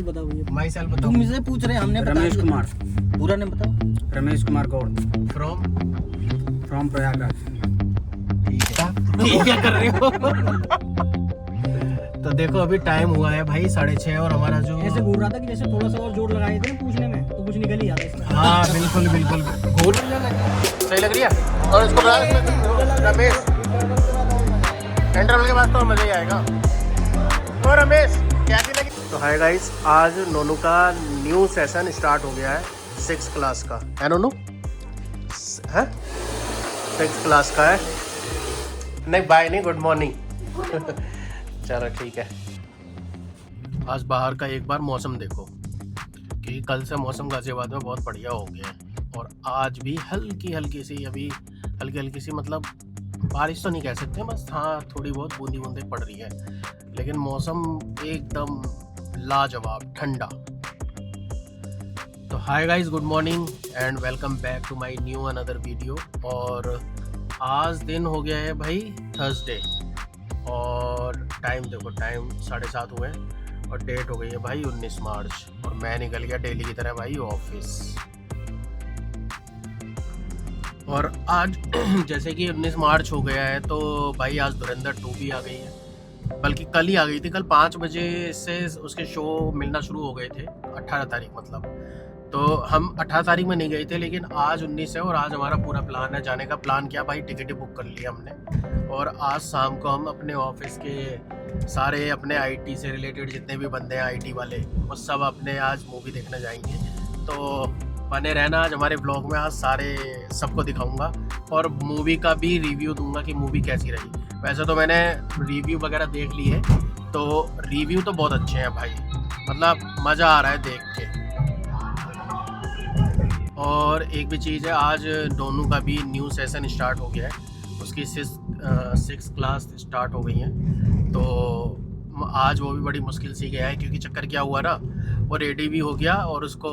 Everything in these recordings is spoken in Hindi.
बताओ भैया। माई सेल्फ बताओ। तुम मुझसे पूछ रहे हैं, हमने बताया। रमेश कुमार। पूरा नाम बताओ। रमेश कुमार गौड़। फ्रॉम प्रयागराज। ये क्या कर रहे हो? तो देखो अभी टाइम हुआ है भाई 6:30 और हमारा जो ऐसे घूर रहा था कि जैसे थोड़ा सा और जोर लगाए थे ना पूछने में तो कुछ निकल ही आता इसमें। हाँ बिल्कुल बिल्कुल घूर सही लग रही है। और इसको बता रमेश इंटरवल के बाद तो मजा ही आएगा। और रमेश कैसी लगी? तो हाय गाइस, आज नोनू का न्यू सेशन स्टार्ट हो गया है 6th क्लास का है। नोनू है 6th क्लास का है। नहीं बाय नहीं, गुड मॉर्निंग। चलो ठीक है। आज बाहर का एक बार मौसम देखो कि कल से मौसम गाजियाबाद में बहुत बढ़िया हो गया है। और आज भी हल्की हल्की सी मतलब बारिश तो नहीं कह सकते, बस हाँ थोड़ी बहुत बूंदी बूंदे पड़ रही है, लेकिन मौसम एकदम लाजवाब ठंडा। तो hi guys, good morning and welcome back to my new another video. और आज दिन हो गया है भाई थर्सडे और टाइम देखो, टाइम 7:30 हुए और डेट हो गई है भाई 19 मार्च और मैं निकल गया डेली की तरह भाई ऑफिस। और आज जैसे कि 19 मार्च हो गया है तो भाई आज धुरंधर 2 भी आ गई है, बल्कि कल ही आ गई थी। कल 5 बजे से उसके शो मिलना शुरू हो गए थे, 18 तारीख मतलब। तो हम 18 तारीख में नहीं गए थे, लेकिन आज 19 है और आज हमारा पूरा प्लान है जाने का। प्लान क्या भाई, टिकट बुक कर लिया हमने और आज शाम को हम अपने ऑफिस के सारे अपने आईटी से रिलेटेड जितने भी बंदे हैं आईटी वाले, वो सब अपने आज मूवी देखने जाएंगे। तो बने रहना आज हमारे व्लॉग में, आज सारे सबको दिखाऊंगा और मूवी का भी रिव्यू दूंगा कि मूवी कैसी रही। वैसे तो मैंने रिव्यू वगैरह देख ली है, तो रिव्यू तो बहुत अच्छे हैं भाई, मतलब मज़ा आ रहा है देख के। और एक भी चीज़ है, आज दोनों का भी न्यू सेशन स्टार्ट हो गया है, उसकी 6th क्लास स्टार्ट हो गई है। तो आज वो भी बड़ी मुश्किल से गया है, क्योंकि चक्कर क्या हुआ ना, वो रेडी भी हो गया और उसको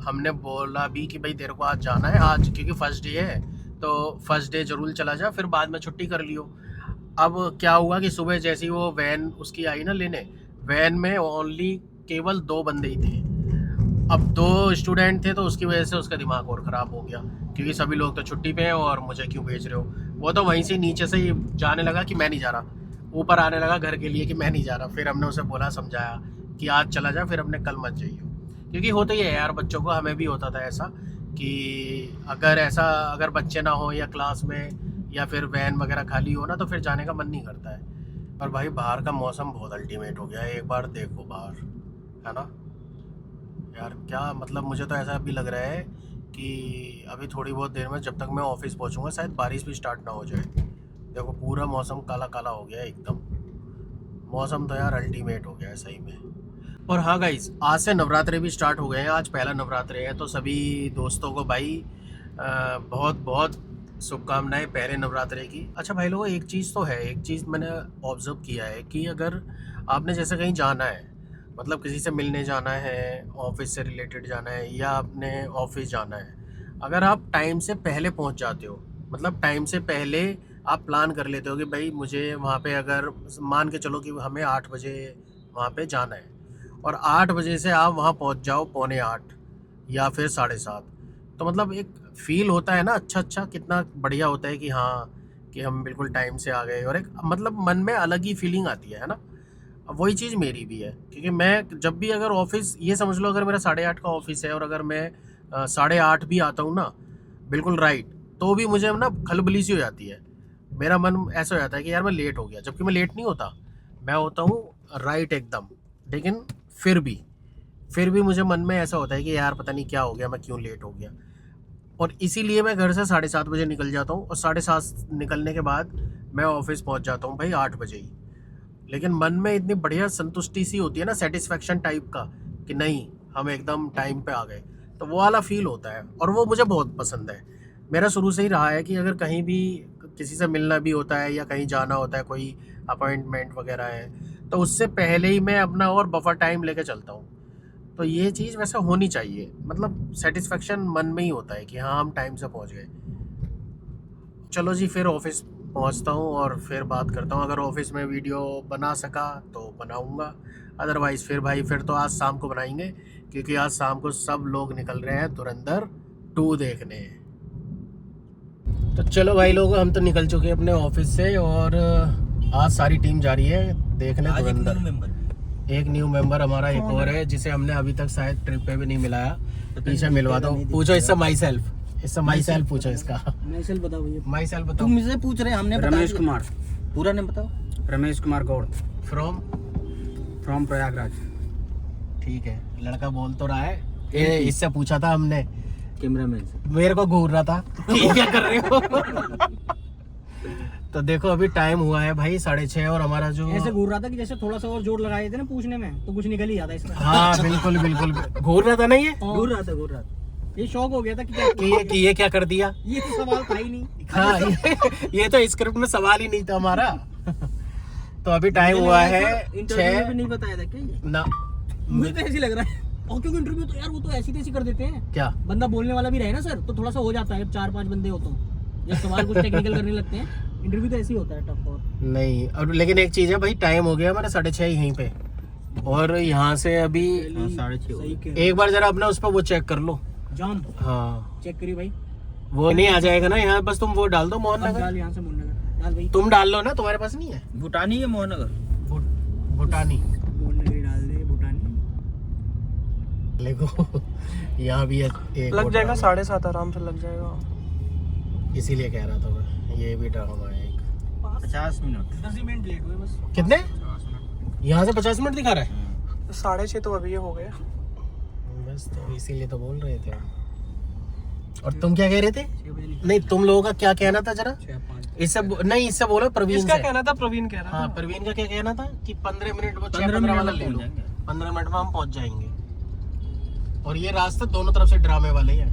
हमने बोला भी कि भाई तेरे को आज जाना है, आज क्योंकि फर्स्ट डे है तो फर्स्ट डे जरूर चला जा, फिर बाद में छुट्टी कर लियो। अब क्या हुआ कि सुबह जैसे ही वो वैन उसकी आई ना लेने, वैन में ओनली केवल 2 बंदे ही थे। अब 2 स्टूडेंट थे तो उसकी वजह से उसका दिमाग और ख़राब हो गया, क्योंकि सभी लोग तो छुट्टी पे हैं और मुझे क्यों भेज रहे हो। वो तो वहीं से नीचे से ही जाने लगा कि मैं नहीं जा रहा, ऊपर आने लगा घर के लिए कि मैं नहीं जा रहा। फिर हमने उसे बोला, समझाया कि आज चला जा, फिर हमने कल मत जाइए। क्योंकि होता ही है यार बच्चों को, हमें भी होता था ऐसा कि अगर बच्चे ना हो या क्लास में या फिर वैन वगैरह खाली हो ना, तो फिर जाने का मन नहीं करता है। और भाई बाहर का मौसम बहुत अल्टीमेट हो गया है, एक बार देखो बाहर, है ना यार। क्या मतलब, मुझे तो ऐसा भी लग रहा है कि अभी थोड़ी बहुत देर में जब तक मैं ऑफिस पहुंचूंगा शायद बारिश भी स्टार्ट ना हो जाए। देखो पूरा मौसम काला काला हो गया है एकदम। मौसम तो यार अल्टीमेट हो गया है सही में। और हाँ गाइस, आज से नवरात्रे भी स्टार्ट हो गए हैं, आज पहला नवरात्रे है। तो सभी दोस्तों को भाई बहुत बहुत शुभकामनाएं पहले नवरात्रे की। अच्छा भाई लोगों, एक चीज़ तो है, एक चीज़ मैंने ऑब्जर्व किया है कि अगर आपने जैसे कहीं जाना है, मतलब किसी से मिलने जाना है, ऑफिस से रिलेटेड जाना है या अपने ऑफिस जाना है, अगर आप टाइम से पहले पहुंच जाते हो, मतलब टाइम से पहले आप प्लान कर लेते हो कि भाई मुझे वहाँ पे, अगर मान के चलो कि हमें 8 बजे वहाँ पे जाना है और 8 बजे से आप वहाँ पहुँच जाओ 7:45 या फिर 7:30, तो मतलब एक फ़ील होता है ना, अच्छा कितना बढ़िया होता है कि हाँ कि हम बिल्कुल टाइम से आ गए, और एक मतलब मन में अलग ही फीलिंग आती है ना। अब वही चीज़ मेरी भी है, क्योंकि मैं जब भी अगर ऑफिस, ये समझ लो अगर मेरा 8:30 का ऑफिस है और अगर मैं 8:30 भी आता हूँ ना बिल्कुल राइट, तो भी मुझे ना खलबली सी हो जाती है। मेरा मन ऐसा हो जाता है कि यार मैं लेट हो गया, जबकि मैं लेट नहीं होता, मैं होता हूँ राइट एकदम। लेकिन फिर भी मुझे मन में ऐसा होता है कि यार पता नहीं क्या हो गया, मैं क्यों लेट हो गया। और इसीलिए मैं घर से 7:30 बजे निकल जाता हूँ और 7:30 निकलने के बाद मैं ऑफिस पहुँच जाता हूँ भाई 8 बजे ही। लेकिन मन में इतनी बढ़िया संतुष्टि सी होती है ना, सेटिस्फेक्शन टाइप का, कि नहीं हम एकदम टाइम पे आ गए, तो वो वाला फील होता है और वो मुझे बहुत पसंद है। मेरा शुरू से ही रहा है कि अगर कहीं भी किसी से मिलना भी होता है या कहीं जाना होता है, कोई अपॉइंटमेंट वगैरह है, तो उससे पहले ही मैं अपना और बफर टाइम लेके चलता हूँ। तो ये चीज़ वैसे होनी चाहिए, मतलब सेटिस्फेक्शन मन में ही होता है कि हाँ हम टाइम से पहुँच गए। चलो जी, फिर ऑफिस पहुंचता हूं और फिर बात करता हूं। अगर ऑफिस में वीडियो बना सका तो बनाऊंगा, अदरवाइज फिर भाई फिर तो आज शाम को बनाएंगे, क्योंकि आज शाम को सब लोग निकल रहे हैं धुरंधर 2 देखने। तो चलो भाई लोग, हम तो निकल चुके हैं अपने ऑफिस से और आज सारी टीम जा रही है देखने धुरंधर। एक न्यू मेंबर हमारा एक और है जिसे हमने अभी तक शायद ट्रिप पे भी नहीं मिलाया, पीछे मिलवा दो। पूछो इससे माई सेल्फ पूछो इसका। माई सेल्फ बताओ। तुम मुझसे पूछ रहे हैं, हमने रमेश कुमार, पूरा नेम बताओ। रमेश कुमार गौड़, फ्रॉम प्रयागराज। ठीक है, लड़का बोल तो रहा है। ये इससे पूछा था हमने, कैमरामैन से। मेरे को घूर रहा था ये क्या कर रहे हो। तो देखो अभी टाइम हुआ है भाई 6:30 और हमारा जो ऐसे घूर रहा था कि जैसे थोड़ा सा और जोर लगा देते ना पूछने में तो कुछ निकल ही जाता इसका। हाँ बिल्कुल बिल्कुल घूर रहा था ना ये। घूर रहा था। ये शौक हो गया था कि ये क्या कर दिया। ये तो सवाल था ही नहीं। हाँ ये तो स्क्रिप्ट में सवाल ही नहीं था हमारा। तो अभी टाइम हुआ है इंटरव्यू में भी नहीं बताया था क्या ये? ना। मुझे तो ऐसी लग रहा है, और क्योंकि इंटरव्यू तो यार वो तो ऐसी तैसी कर देते हैं। क्या बंदा बोलने वाला भी रहे ना सर, तो थोड़ा सा हो जाता है। 4-5 बंदे हो तो जब सवाल कुछ टेक्निकल करने लगते हैं, इंटरव्यू तो ऐसे ही होता है टफ। और नहीं अब लेकिन एक चीज है भाई, टाइम हो गया हमारा 6:30 यहीं पे, और यहाँ से अभी 6:30 सही कह एक बार जरा अपना उस पर वो चेक कर लो। जाम हाँ चेक करिए भाई। वो नहीं आ जाएगा ना यहाँ, बस तुम वो डाल दो मोहन अब नगर। डाल यहाँ से मुन्नगर डाल भाई। तुम डाल लो ना, तुम्हारे पास नहीं है। भूटानी है मोहन नगर। भूटानी मुन्नगर डाल दे, भूटानी। देखो यहाँ भी एक लग जाएगा 7:30 आराम से लग जाएगा। इसीलिए कह रहा था मैं, ये भी ड्रामा है एक। 50 मिनट। 10 मिनट लेट हुए बस। कितने यहाँ से 50 मिनट दिखा रहा है। 6:30 तो अभी ये हो गया। बस तो इसीलिए तो बोल रहे थे। और तुम क्या कह रहे थे? 6 बजे निकल। नहीं तुम लोगों का क्या कहना था जरा? 6-5 इससे नहीं, इससे बोलो प्रवीण इसका से। कहना था, प्रवीण कह रहा हाँ था। प्रवीण का क्या कहना था कि 15 मिनट, वो 15 6-15 वाला मिनट ले में लो। पहुंच जाएंगे। 15 मिनट में हम पहुंच जाएंगे। और ये रास्ता दोनों तरफ से ड्रामे वाले ही है,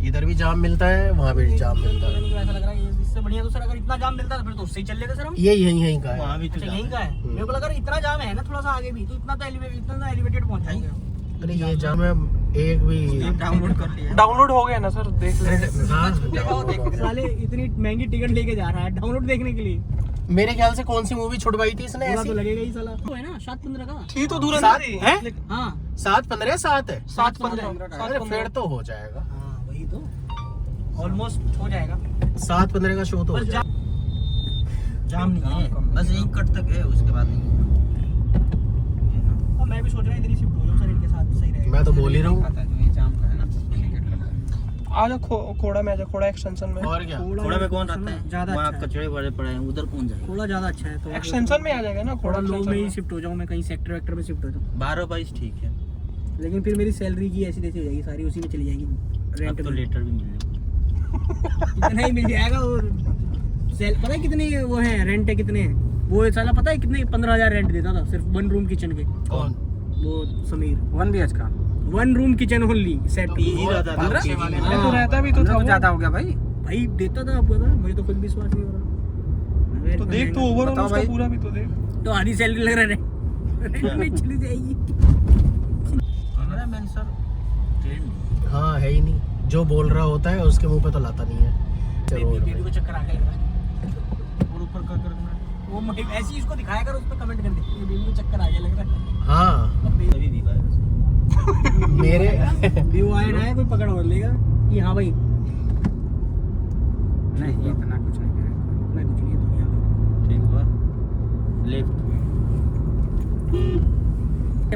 इधर भी जाम मिलता है, वहाँ भी जाम मिलता है। ऐसा लग रहा है इससे बढ़िया तो सर अगर इतना जाम मिलता तो फिर तो उससे ही चल लेते सर हम। ये यहीं का है। वहाँ भी तो अच्छा जाम यहीं का है। मेरे को लगा इतना जाम है ना थोड़ा सा आगे भी, तो इतना तो एलिवेटेड पहुंच जाएंगे। अरे ये जाम है एक भी। डाउनलोड कर लिया। डाउनलोड हो गया ना सर, देख ले। हाँ साले इतनी महंगी टिकट लेके जा रहा है डाउनलोड देखने के लिए। मेरे ख्याल से कौन सी मूवी छुड़वाई थी इसने पूरा ऐसी? तो लगेगा ही साला। तो है ना 7-15 का। थी तो दूर सात थी। है? हाँ 7-15 7 है। 7:15 अरे फिर तो हो जाएगा। हाँ वही तो ऑलमोस्ट हो जाएगा। 7-15 का शो तो हो बस जाएगा। जाम नहीं है, बस यहीं कट तक है, उसके बाद नहीं। अब मैं भी सोच रहा हूँ इधर ही शिफ्ट हो जाऊँ सर, इनके साथ सही रहेगा। मैं तो बोल ही रहा हूँ। आता है जो ये जाम का है ना, टिकट लगा। आ जा खोड़ा में, आ जा खोड़ा एक्सटेंशन में। और क्या थोड़ा में कौन रहता है? ज्यादा वहाँ अच्छा है। कचड़े बड़े पड़े हैं, उधर कौन जाएगा? थोड़ा ज्यादा अच्छा है तो एक्सटेंशन में आ जाएगा ना, खोड़ा थोड़ा लो extension में ही में। शिफ्ट हो जाऊँ मैं, कहीं सेक्टर वेक्टर में शिफ्ट हो जाऊँ। 12-22 ठीक है। लेकिन फिर मेरी सैलरी की ऐसी तैसी हो जाएगी, सारी उसी में चली जाएगी। अब रेंट तो में लेटर भी मिल जाएगा। इतना ही मिल जाएगा। और पता है कितने वो है रेंट है, कितने हैं वो साला पता है कितने? 15,000 रेंट देता था सिर्फ 1 रूम किचन के। कौन? वो समीर 1 BH का 1 room kitchen only set. PG रहता था। 15 PG वाले में। मैं तो रहता भी तो था वो। ज्यादा हो गया भाई। भाई देता था आपको पता, मुझे तो खुद विश्वास नहीं हो रहा। तो देख तो ओवरऑल बताओ उसका भाई। पूरा भी तो देख। तो आधी सैलरी लग रहा है रेंट में चली जाएगी। कैमरामैन सर ट्रेन नहीं। हाँ है ही नहीं, जो बोल रहा होता है उसके मुंह पे तो लाता नहीं है। बेबी को चक्कर आ गया लग रहा है। और ऊपर कर वो ऐसे ही इसको दिखाया कर, उस पर कमेंट कर दे बेबी को चक्कर आ गया लग रहा है। हाँ अभी भी वायरस। मेरे व्यू आया ना है, कोई पकड़ और लेगा कि हाँ भाई नहीं इतना कुछ नहीं है। मैं कुछ नहीं है दुनिया में। ठीक हुआ। लेफ्ट।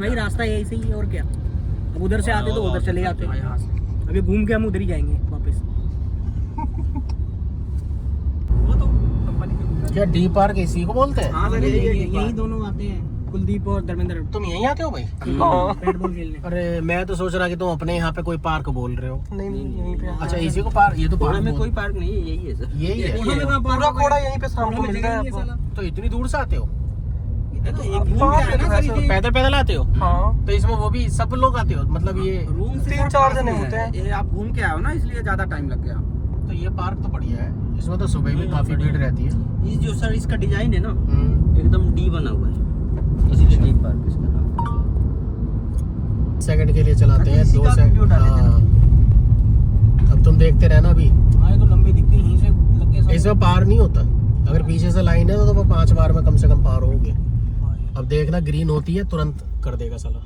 भाई रास्ता यही सही है और क्या। अब उधर से आते तो उधर चले जाते। यहाँ से। अभी घूम के हम उधर ही जाएंगे वापस। वो तो कंपनी के क्या डी पार्क इसी को बोलते हैं? हाँ सर यही दोनों आते हैं, कुलदीप और धर्मेंद्र। तुम यहीं आते हो भाई? हाँ। बैट बॉल खेलने। अरे मैं तो सोच रहा कि तुम अपने यहाँ पे कोई पार्क बोल रहे हो। नहीं यहीं पे। अच्छा इसी को पार्क, ये तो खोड़ा पार्क में बोल- कोई पार्क नहीं है, यही है सर। यही है। कोड़ा में कहाँ पार्क पूरा होगा? खोड़ा यहीं पे शाम कोड़ा को में मिलता जगह है नहीं है आपको। साला। तो इतनी दूर से आते हो? तो एक घूम वहाँ के पे आना तो सारी ऐसा चीज़। पैदल पैदल आते हो? हाँ तो इसमें वो भी सब लोग आते हो, मतलब ये रूम से 3-4 जने होते हैं। ये आप घूम के आओ ना, इसलिए ज्यादा टाइम लग गया। तो ये पार्क तो बढ़िया है, इसमें तो सुबह भी काफी भीड़ रहती है। ये जो सर इसका डिजाइन है ना, एकदम डी बना हुआ है, इसीलिए डी पार्क इसका नाम। सेकंड के लिए चलाते हैं, इसी 2 का सेकंड। वीडियो डाले थे ना। अब तुम देखते रहना अभी। हाँ ये तो लंबी दिखती है, यहीं से लग के सब। इसमें पार नहीं होता, अगर पीछे से लाइन है तो 5 बार में कम से कम पार होगे। अब देखना ग्रीन होती है तुरंत कर देगा साला।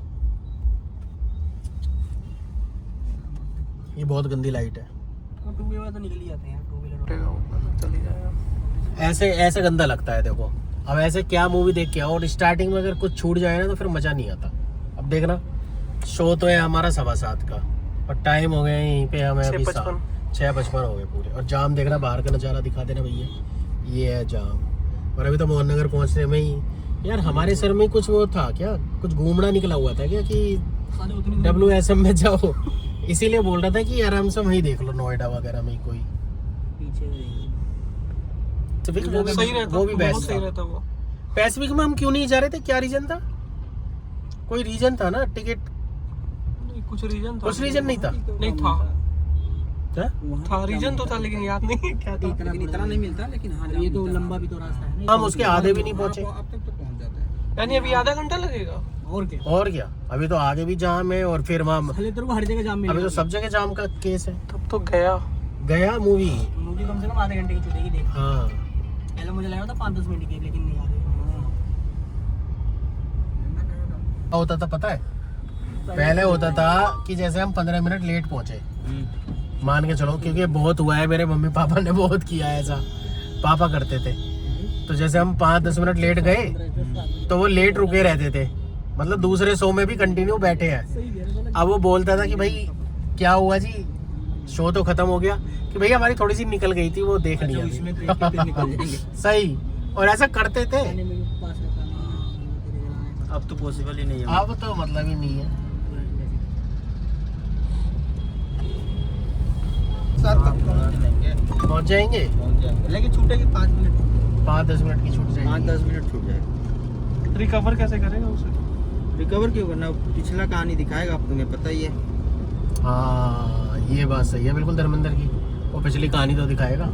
ये बहुत गंदी लाइट है। टू व्हीलर तो निकल ही जाते हैं, टू व्हीलर उठेगा ऊपर, चली जाएगा। ऐसे ऐसे गंदा लगता है देखो। अब ऐसे क्या मूवी देख के आओ और स्टार्टिंग में अगर कुछ छूट जाए ना तो फिर मजा नहीं आता। अब देखना शो तो है हमारा 7:15 का और टाइम हो गया यहीं पे हमें अभी 6:55 हो गए पूरे। और जाम देखना, बाहर का नज़ारा दिखा देना भैया, ये है जाम। और अभी तो मोहन नगर पहुंचने में ही यार हमारे सर में कुछ वो था क्या, कुछ घूमना निकला हुआ था क्या कि WSM में जाओ, इसीलिए बोल रहा था कि आराम से वहीं देख लो नोएडा वगैरह में कोई पीछे सही रहता, वो भी बहुत बेस्ट सही था। रहता वो। पैसिफिक में हम क्यों नहीं जा रहे थे, क्या रीजन था? कोई रीजन था ना, टिकट नहीं, कुछ रीजन था, कुछ रीजन नहीं था। नहीं था, क्या? था रीजन तो था लेकिन याद नहीं क्या था। इतना नहीं मिलता, लेकिन हाँ ये तो लंबा भी तो रास्ता है ना। हम उसके आधे भी नहीं पहुंचे। अब तक तो पहुंच जाते हैं। यानी अभी आधा घंटा लगेगा। और क्या, और क्या, अभी तो आगे भी जाम है और फिर वहाँ पहले तेरे को हर जगह जाम अभी मिलेगा। तो सब जगह जाम का केस है। तब तो गया। गया मूवी। मूवी कम से कम आधे घंटे की छूटेगी देख। हाँ पहले मुझे लगा था 5-10 मिनट की, लेकिन नहीं आ रही। होता था पता है, पहले होता था कि जैसे हम 15 मिनट लेट पहुंचे, मान के चलो, क्योंकि बहुत हुआ है, मेरे मम्मी पापा ने बहुत किया है ऐसा, पापा करते थे। तो जैसे हम 5-10 मिनट लेट गए तो वो लेट रुके रहते थे, मतलब दूसरे शो में भी कंटिन्यू बैठे हैं। अब वो बोलता था कि भाई क्या हुआ जी, शो तो खत्म हो गया, कि भैया हमारी थोड़ी सी निकल गई थी, वो देखनी है अभी। सही, और ऐसा करते थे। अब तो पॉसिबल ही नहीं है। अब तो मतलब ही नहीं है। पहुंच जाएंगे, लेकिन छूटेगी 5 मिनट, 5-10 मिनट की छूट जाएगी। 5-10 मिनट छूट जाएगी। रिकवर कैसे करेगा उसे? रिकवर क्यों करना, पिछला कहानी दिखाएगा, अब तुम्हें पता ही है। हाँ ये बात सही है बिल्कुल धर्मेंद्र की, वो पिछली कहानी तो दिखाएगा।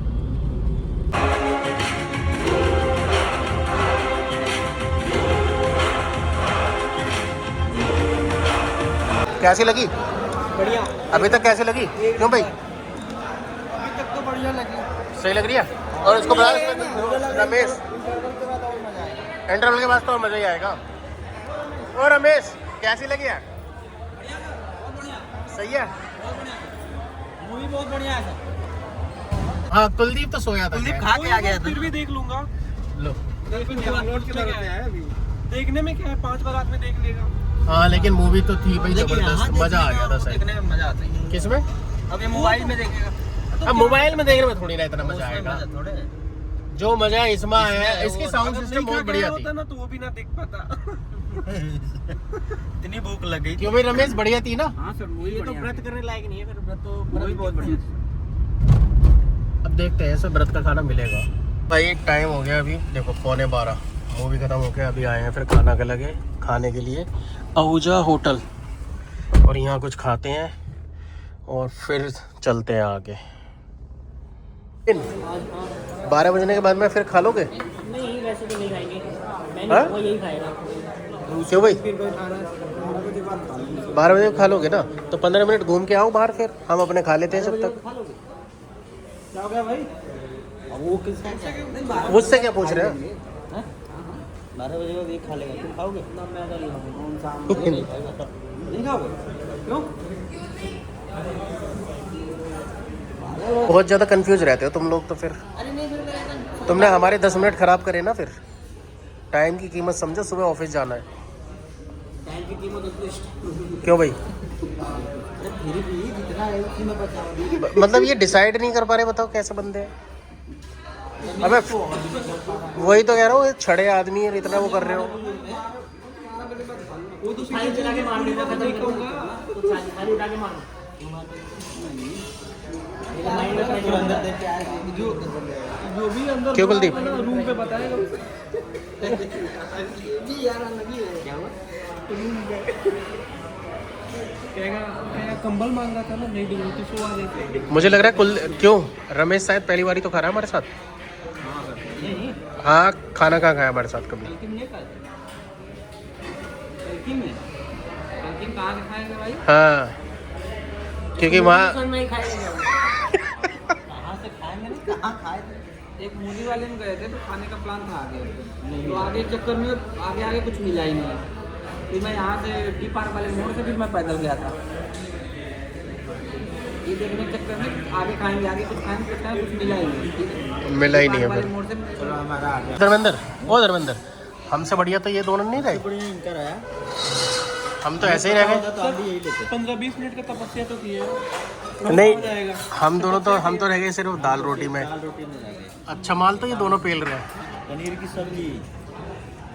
कैसी लगी? बढ़िया। अभी तक कैसी लगी? क्यों भाई? अभी तक तो बढ़िया लगी। सही लग रही है? और इसको बता रमेश, इंटरवल के बाद तो मजा ही आएगा। और रमेश कैसी लगी है? सही है, मूवी बहुत बढ़िया है सर। हाँ कुलदीप तो सोया था। कुलदीप खा के आ गया था। फिर भी देख लूंगा। लो देखने में क्या है, 5 बार आदमी देख लेगा। हाँ लेकिन मूवी तो थी भाई जबरदस्त, मजा आ गया था सही। देखने में मजा आता है। किसमें? अब ये मोबाइल में देखेगा, अब मोबाइल में देखने में थोड़ी ना इतना मजा आएगा। थोड़े जो मजा इसमें आया है, इसकी साउंड सिस्टम बहुत बढ़िया थी। होता ना तो वो भी ना देख पाता। इतनी भूख लग गई। क्यों भाई रमेश, बढ़िया थी ना? हाँ सर, मूवी ये तो व्रत करने लायक नहीं है, फिर व्रत तो मूवी बहुत बढ़िया। अब देखते हैं, सब व्रत का खाना मिलेगा भाई। टाइम हो गया अभी देखो 11:15, मूवी खत्म हो गया, अभी आए हैं फिर खाना के लगे खाने के लिए आहूजा होटल, और यहाँ कुछ खाते हैं और फिर चलते हैं आगे। 12 बजने के बाद में फिर खा लोगे? नहीं, वैसे तो नहीं खाएंगे, हाँ? वो यही खाएगा। क्यों भाई? 12 बजे खा लोगे ना, तो 15 मिनट घूम के आओ बाहर, फिर हम अपने खा लेते हैं जब तक। क्या हो गया भाई? वो किस मुझसे क्या पूछ रहे हैं? 12 बजे बाद एक खा लेगा, तुम खाओगे? ना मैं तो नहीं खाऊंगा। नहीं खाओगे? क्यों? बहुत ज़्यादा कंफ्यूज रहते हो तुम लोग तो। फिर अरे नहीं, फिर मेरा तुमने हमारे 10 मिनट खराब करे ना। फिर टाइम की कीमत समझो, सुबह ऑफिस जाना है। टाइम की कीमत उत्कृष्ट। क्यों भाई? फिर भी जितना है उसी में बचा। मतलब ये डिसाइड नहीं कर पा रहे, बताओ कैसे बंदे हैं। अबे वही तो कह रहा हूँ, ये छड़े आदमी है, इतना वो कर रहे हो। वो तो खाली चला के मार देता था, नहीं कहूँगा तो खाली उठा के मार। अंदर देख के आए जो भी अंदर क्यों कुलदीप? रूम पे बताएगा उसे। क्या हुआ? कहेगा कंबल मांग रहा था ना, नहीं दूंगी तो सो आ जाते। मुझे लग रहा है क्यों रमेश शायद पहली बारी तो खा रहा है हमारे साथ। हाँ, खाना कहाँ खाया हमारे साथ कभी? कहाँ से खाएंगे भाई? हाँ क्योंकि वहाँ में ही खाएंगे। कहाँ से खाएंगे? नहीं कहाँ खाए थे? एक मूवी वाले में गए थे तो खाने का प्लान था आगे, तो आगे चक्कर में आगे कुछ मिला ही नहीं। फिर मैं यहाँ से टी पार्क वाले मोड़ से फिर मैं पैदल गया था। ये देखने के चक्कर में आगे खाएंगे, आगे कुछ खाएंगे, कुछ मिला ही नहीं। मिला ही नहीं है वाले फिर। मोड़ से चलो हमारा आ गया। धर्मेंद्र, ओ धर्मेंद्र, हमसे बढ़िया तो ये दोनों नहीं रहे। बढ़िया इनका रहा। हम तो ऐसे ही रह गए। तो हम भी यही लेते। 15-20 मिनट का तपस्या तो की है। नहीं, हो जाएगा। हम तो रह गए सिर्फ दाल रोटी में। दाल रोटी में रह गए। अच्छा माल तो ये दोनों पेल रहे हैं। पनीर की सब्जी,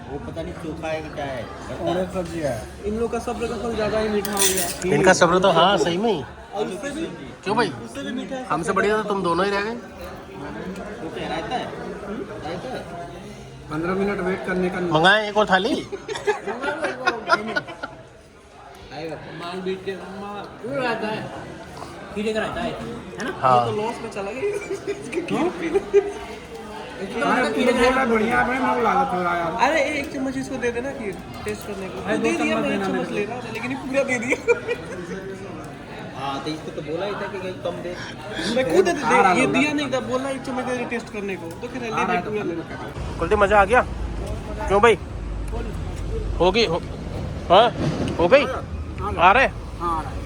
वो पता नहीं चोखा है कि क्या है। और सब्जी है। इन लोग का सब्र का फल ज़्यादा ही मीठा हो गया। इनका सब्र तो हाँ सही में ही। और उससे भी क्यों भाई, मीठा है। हमसे बढ़िया तो तुम दोनों ही रह गए। वो क्या रहता है? रहता है। 15 मिनट वेट करने का मंगाए एक और थाली। आएगा। माल बीट के क्यों रहता है, खीरे का रहता है ना? हाँ तो लॉस में चला गया। बढ़िया है। अरे एक चम्मच इसको दे देना खीर टेस्ट करने को। दे दिया, मैं एक चम्मच ले रहा था लेकिन ये पूरा दे दिया। हाँ तो इसको तो बोला ही था कि कहीं कम दे। मैं खुद ये दिया नहीं था, बोला एक चम्मच दे टेस्ट करने को, तो फिर ले लिया पूरा ले लिया। कुलदीप मजा आ गया। क्यों भाई, हो गई हाँ हो गई। आ रहे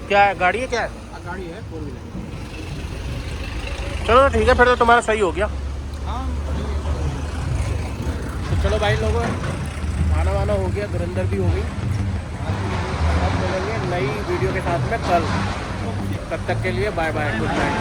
क्या है, गाड़ी है क्या है? गाड़ी है 4 व्हीलर। चलो ठीक है, फिर तो तुम्हारा सही हो गया। तो चलो भाई लोगों, खाना वाना हो गया, धुरंधर भी हो गई। अब मिलेंगे नई वीडियो के साथ में कल। तब तक के लिए बाय बाय, गुड नाइट।